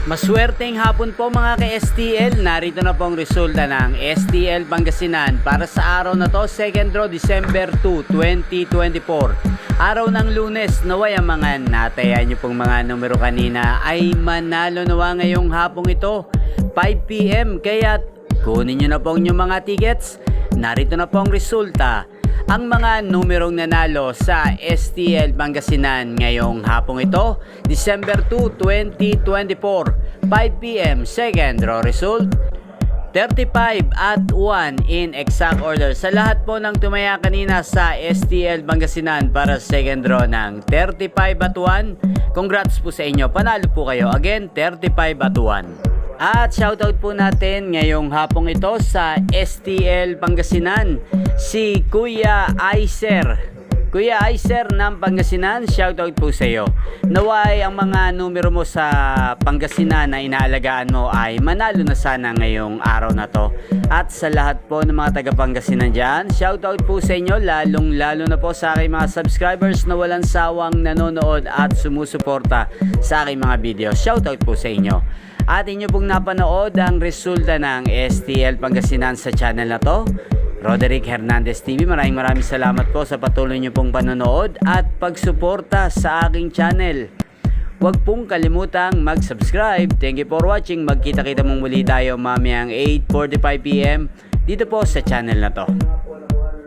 Maswerteng hapon po mga ka-STL. Narito na po ang resulta ng STL Pangasinan para sa araw na to, 2nd draw, December 2, 2024. Araw ng Lunes, naway ang mga natayan nyo pong mga numero kanina ay manalo nawa ngayong hapong ito, 5 PM. Kaya kunin nyo na po yung mga tickets. Narito na po ang resulta. Ang mga numerong nanalo sa STL Pangasinan ngayong hapong ito, December 2, 2024, 5 PM, second draw result, 35 at 1 in exact order. Sa lahat po ng tumaya kanina sa STL Pangasinan para sa second draw ng 35 at 1, congrats po sa inyo. Panalo po kayo. Again, 35 at 1. At shoutout po natin ngayong hapong ito sa STL Pangasinan, si Kuya Aiser. Kuya Aiser ng Pangasinan, shoutout po sa iyo. Naway ang mga numero mo sa Pangasinan na inaalagaan mo ay manalo na sana ngayong araw na to. At sa lahat po ng mga taga Pangasinan dyan, shoutout po sa inyo, lalong lalo na po sa aking mga subscribers na walang sawang nanonood at sumusuporta sa aking mga video. Shoutout po sa inyo. At inyo pong napanood ang resulta ng STL Pangasinan sa channel na to, Roderick Hernandez TV. Maraming salamat po sa patuloy nyo pong panonood at pagsuporta sa aking channel. Huwag pong kalimutang mag-subscribe. Thank you for watching. Magkita-kita mong muli tayo mamayang 8:45 PM dito po sa channel na to.